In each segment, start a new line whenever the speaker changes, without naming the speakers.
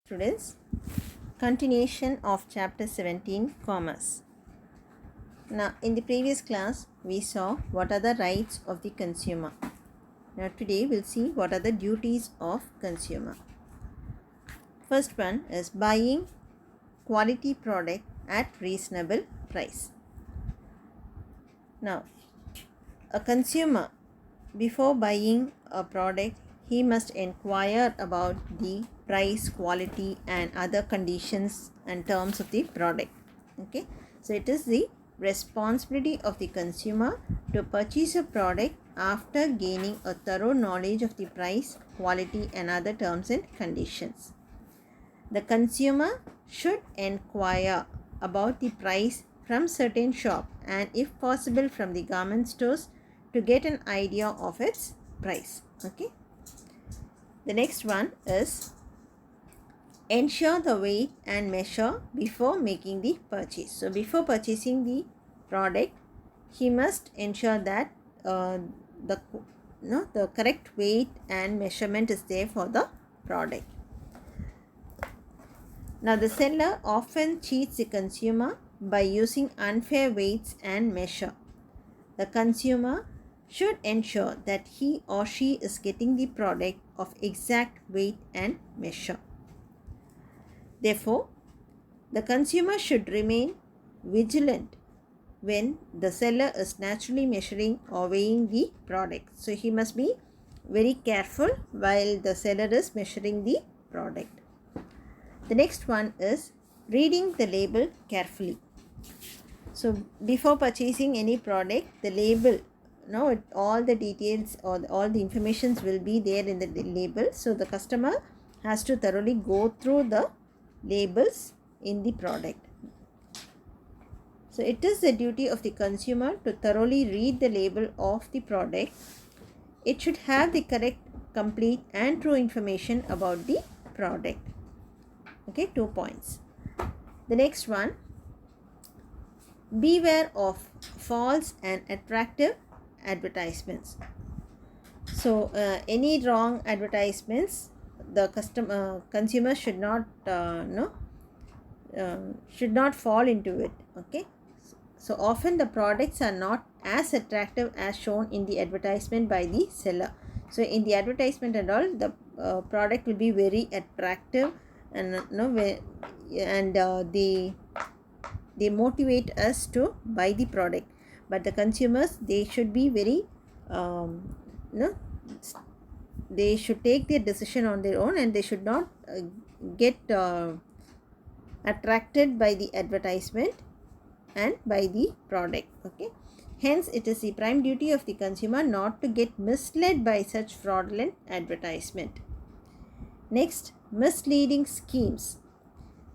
Students, continuation of chapter 17, Commerce. Now, in the previous class, we saw what are the rights of the consumer. Now, today we'll see what are the duties of consumer. First one is buying quality product at reasonable price. Now, a consumer, before buying a product, he must inquire about the price, quality and other conditions and terms of the product. Okay, so it is the responsibility of the consumer to purchase a product after gaining a thorough knowledge of the price, quality and other terms and conditions. The consumer should inquire about the price from certain shop and if possible from the garment stores to get an idea of its price. Okay. The next one is ensure the weight and measure before making the purchase. So before purchasing the product, he must ensure that the correct weight and measurement is there for the product. Now the seller often cheats the consumer by using unfair weights and measure. The consumer should ensure that he or she is getting the product of exact weight and measure. Therefore, the consumer should remain vigilant when the seller is naturally measuring or weighing the product. So he must be very careful while the seller is measuring the product. The next one is reading the label carefully. So before purchasing any product, the label, all the details or all the informations will be there in the label. So the customer has to thoroughly go through the labels in the product. So it is the duty of the consumer to thoroughly read the label of the product. It should have the correct, complete and true information about the product. Okay, 2 points. The next one, beware of false and attractive advertisements. So any wrong advertisements, the consumer should not fall into it. Okay, so often the products are not as attractive as shown in the advertisement by the seller. So in the advertisement and all, the product will be very attractive and they motivate us to buy the product. But the consumers, they should be very they should take their decision on their own and they should not get attracted by the advertisement and by the product. Okay, hence it is the prime duty of the consumer not to get misled by such fraudulent advertisement. Next, misleading schemes.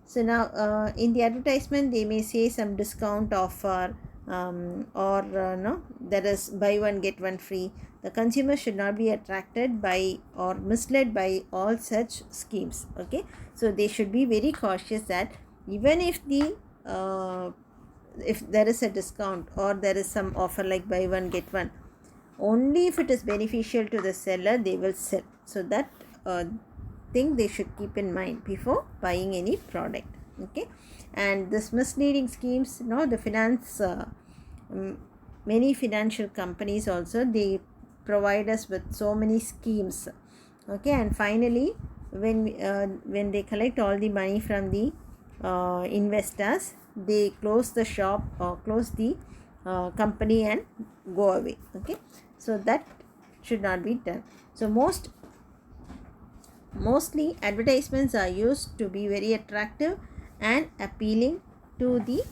So now in the advertisement they may say some discount offer there is buy one get one free. The consumer should not be attracted by or misled by all such schemes. Okay, so they should be very cautious that even if there is a discount or there is some offer like buy one get one, only if it is beneficial to the seller they will sell. So that thing they should keep in mind before buying any product. Okay, and this misleading schemes, the finance many financial companies also, they provide us with so many schemes. Okay, and finally when they collect all the money from the investors, they close the shop or close the company and go away. Okay, so that should not be done. So mostly advertisements are used to be very attractive and appealing to the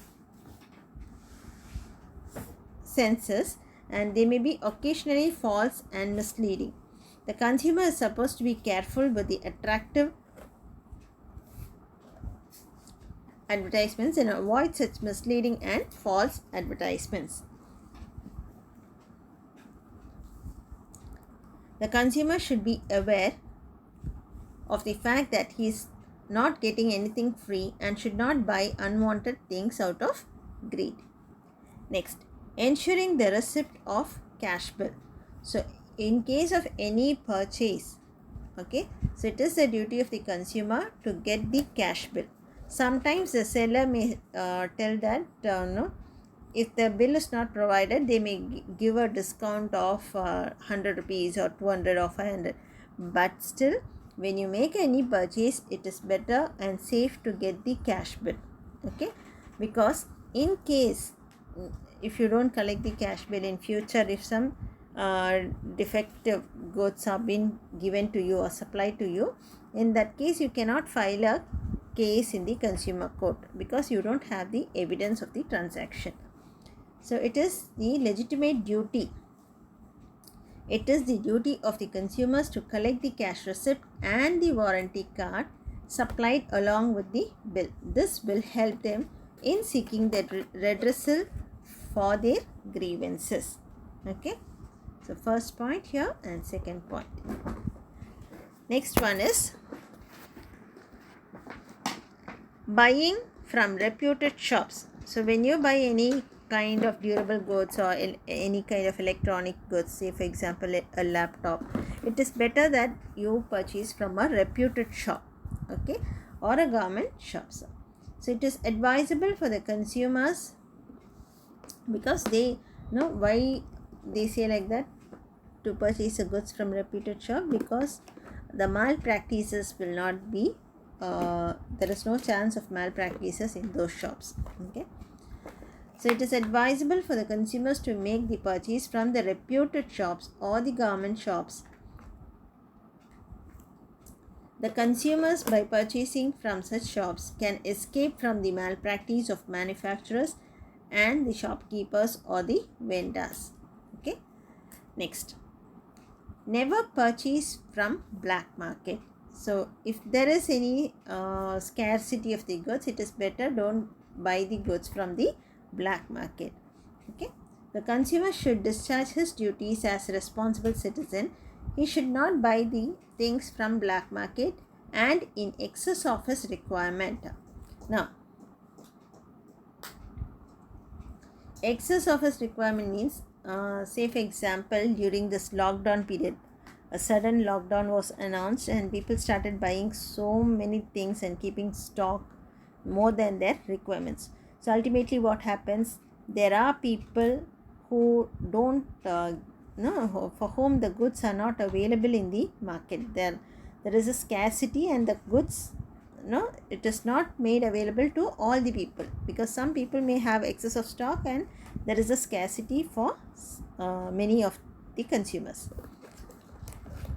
senses, and they may be occasionally false and misleading. The consumer is supposed to be careful with the attractive advertisements and avoid such misleading and false advertisements. The consumer should be aware of the fact that he is not getting anything free and should not buy unwanted things out of greed. Next, ensuring the receipt of cash bill. So in case of any purchase, Okay, so it is the duty of the consumer to get the cash bill. Sometimes the seller may tell that no, if the bill is not provided, they may give a discount of 100 rupees or 200 or 500. But still, when you make any purchase, it is better and safe to get the cash bill. Okay, because in case if you don't collect the cash bill in future, if some defective goods are being given to you or supplied to you, in that case you cannot file a case in the consumer court because you don't have the evidence of the transaction. So it is the legitimate duty. It is the duty of the consumers to collect the cash receipt and the warranty card supplied along with the bill. This will help them in seeking the redressal for their grievances. Okay, so first point here and second point. Next one is buying from reputed shops. So when you buy any kind of durable goods or any kind of electronic goods, say for example a laptop, it is better that you purchase from a reputed shop, okay, or a garment shop. So it is advisable for the consumers, because they know why they say like that, to purchase the goods from reputed shop, because the malpractices will not be there is no chance of malpractices in those shops. Okay, so it is advisable for the consumers to make the purchase from the reputed shops or the garment shops. The consumers, by purchasing from such shops, can escape from the malpractice of manufacturers and the shopkeepers or the vendors. Okay, next, never purchase from black market. So if there is any scarcity of the goods, it is better don't buy the goods from the black market. Okay, the consumer should discharge his duties as a responsible citizen. He should not buy the things from black market and in excess of his requirement. Now, excess of his requirement means, say for example, during this lockdown period, a sudden lockdown was announced and people started buying so many things and keeping stock more than their requirements. So ultimately what happens, there are people who don't for whom the goods are not available in the market. There is a scarcity and the goods, it is not made available to all the people, because some people may have excess of stock and there is a scarcity for many of the consumers.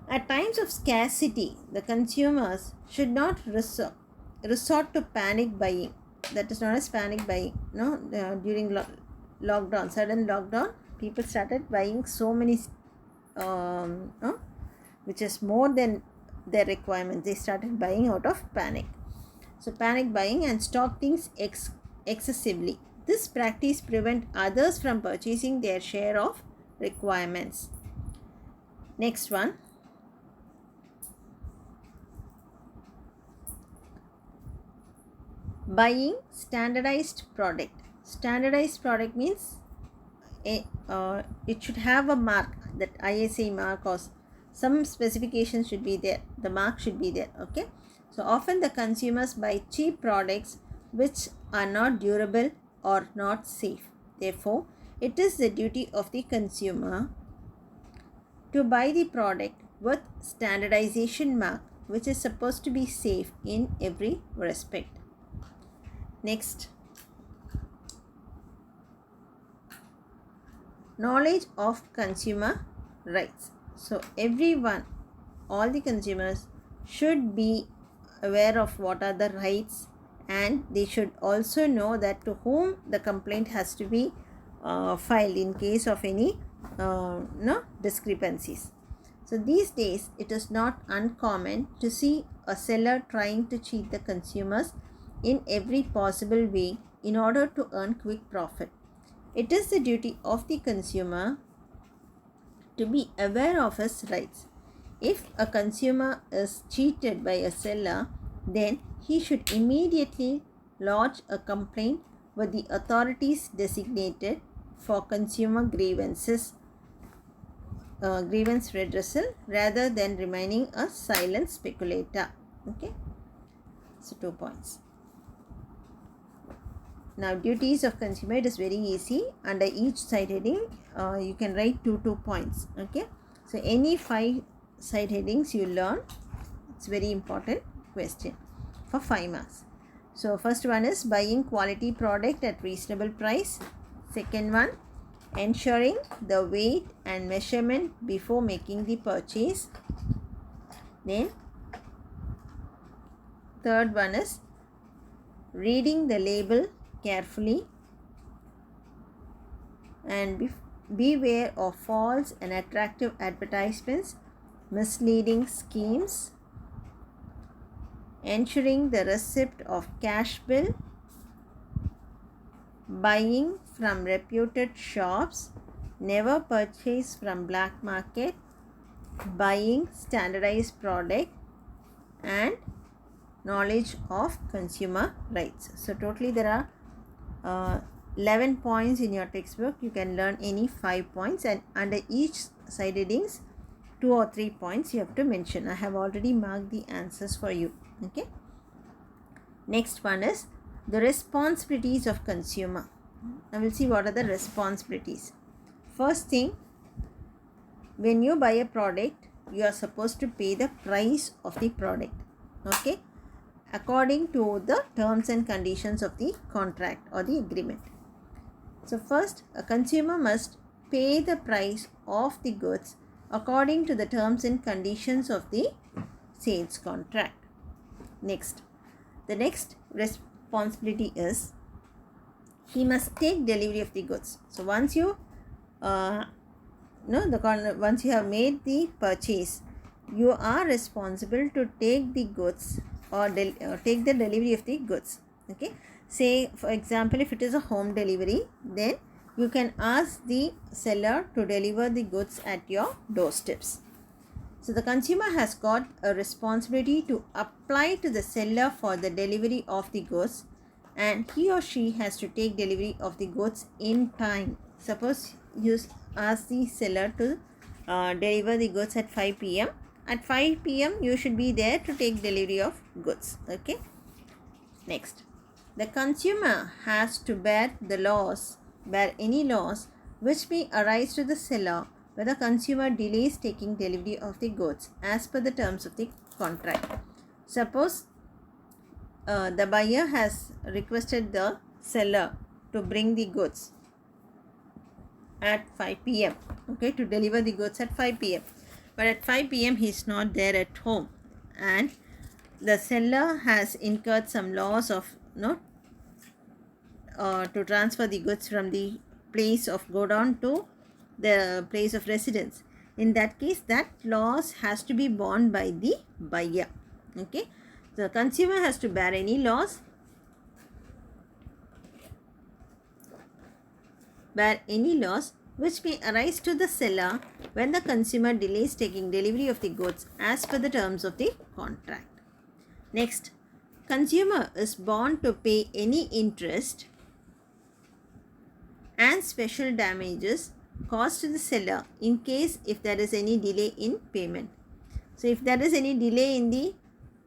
At times of scarcity, the consumers should not resort to panic buying. That is known as panic buying. During lockdown, sudden lockdown, people started buying so many, which is more than their requirements. They started buying out of panic. So panic buying and stock things excessively. This practice prevents others from purchasing their share of requirements. Next one. Buying standardized product. Standardized product means it should have a mark, that ISA mark or some specifications should be there. The mark should be there. Okay. So often the consumers buy cheap products which are not durable or not safe. Therefore, it is the duty of the consumer to buy the product with standardization mark, which is supposed to be safe in every respect. Next, knowledge of consumer rights. So everyone, all the consumers should be aware of what are the rights, and they should also know that to whom the complaint has to be filed in case of any discrepancies. So these days it is not uncommon to see a seller trying to cheat the consumers in every possible way in order to earn quick profit. It is the duty of the consumer to be aware of his rights. If a consumer is cheated by a seller, then he should immediately lodge a complaint with the authorities designated for consumer grievances grievance redressal rather than remaining a silent speculator. Okay, so 2 points. Now duties of consumer, it is very easy. Under each side heading you can write 2 points. Okay, so any 5 side headings you learn, it's very important question for 5 marks. So first one is buying quality product at reasonable price. Second one, ensuring the weight and measurement before making the purchase. Then third one is reading the label carefully and beware of false and attractive advertisements, misleading schemes, ensuring the receipt of cash bill, buying from reputed shops, never purchase from black market, buying standardized product, and knowledge of consumer rights. So totally there are 11 points in your textbook. You can learn any 5 points, and under each side headings 2 or 3 points you have to mention. I have already marked the answers for you. Okay, next one is the responsibilities of consumer. Now we'll see what are the responsibilities. First thing, when you buy a product, you are supposed to pay the price of the product, okay, according to the terms and conditions of the contract or the agreement. So first, a consumer must pay the price of the goods according to the terms and conditions of the sales contract. Next, the next responsibility is he must take delivery of the goods. So once you once you have made the purchase, you are responsible to take the goods or take the delivery of the goods. Okay, say for example, if it is a home delivery, then you can ask the seller to deliver the goods at your doorsteps. So the consumer has got a responsibility to apply to the seller for the delivery of the goods, and he or she has to take delivery of the goods in time. Suppose you ask the seller to deliver the goods at 5 p.m. At 5 p.m. you should be there to take delivery of goods. Okay. Next, the consumer has to bear any loss which may arise to the seller when the consumer delays taking delivery of the goods as per the terms of the contract. Suppose the buyer has requested the seller to bring the goods at 5 p.m. okay, to deliver the goods at 5 p.m. but at 5 p.m. he is not there at home, and the seller has incurred some loss of to transfer the goods from the place of godown to the place of residence. In that case, that loss has to be borne by the buyer. Okay, the consumer has to bear any loss which may arise to the seller when the consumer delays taking delivery of the goods as per the terms of the contract. Next, consumer is bound to pay any interest and special damages caused to the seller in case if there is any delay in payment. So if there is any delay in the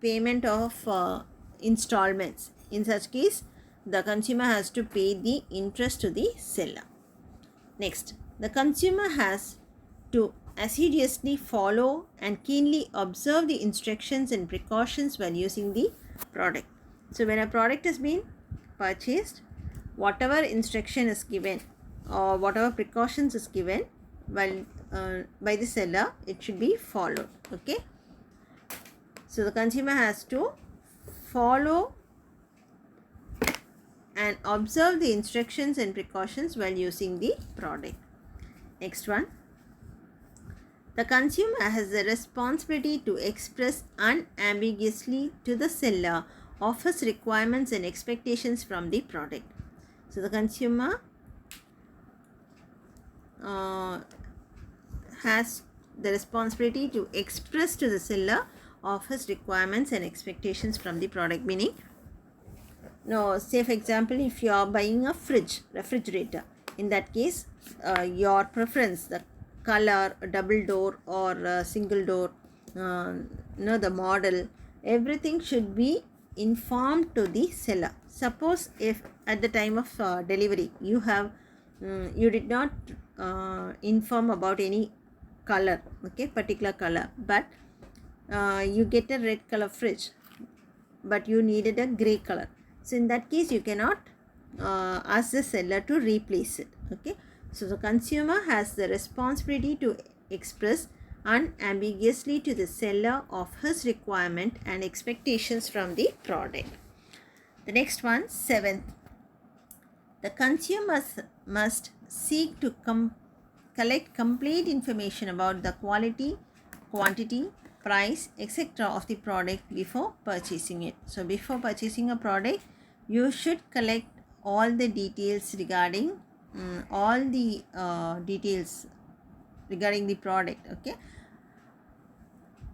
payment of installments, in such case the consumer has to pay the interest to the seller. Next, the consumer has to assiduously follow and keenly observe the instructions and precautions when using the product. So when a product has been purchased, whatever instruction is given or whatever precautions is given while by the seller, it should be followed. Okay, so the consumer has to follow and observe the instructions and precautions while using the product. Next one, the consumer has the responsibility to express unambiguously to the seller of his requirements and expectations from the product. So the consumer has the responsibility to express to the seller of his requirements and expectations from the product. Meaning, say for example, if you are buying a refrigerator, in that case your preference, the color, double door or single door, the model, everything should be informed to the seller. Suppose if at the time of delivery you did not inform about any color, particular color, but you get a red color fridge, but you needed a gray color. So in that case you cannot ask the seller to replace it. So the consumer has the responsibility to express unambiguously to the seller of his requirement and expectations from the product. The next one, 7th, the consumer must seek to collect complete information about the quality, quantity, price, etc. of the product before purchasing it. So before purchasing a product, you should collect all the details regarding regarding the product.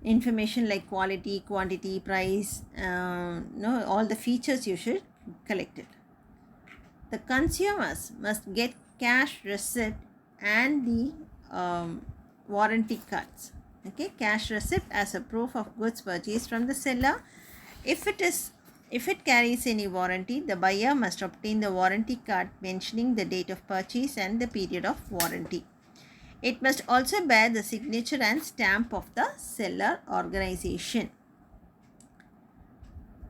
Information like quality, quantity, price, all the features you should collect it. The consumers must get cash receipt and the warranty cards. Cash receipt as a proof of goods purchased from the seller. If it carries any warranty, the buyer must obtain the warranty card mentioning the date of purchase and the period of warranty. It must also bear the signature and stamp of the seller organization.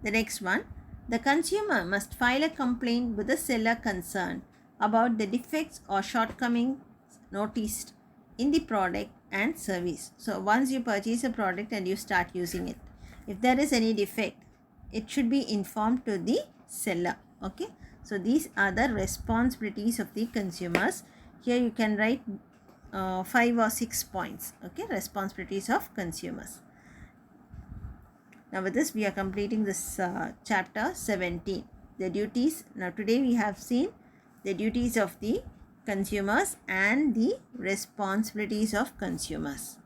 The next one, the consumer must file a complaint with the seller concerned about the defects or shortcomings noticed in the product and service. So once you purchase a product and you start using it, if there is any defect, it should be informed to the seller. So these are the responsibilities of the consumers. Here you can write 5 or 6 points. Responsibilities of consumers. Now with this we are completing this chapter 17, the duties. Now today we have seen the duties of the consumers and the responsibilities of consumers.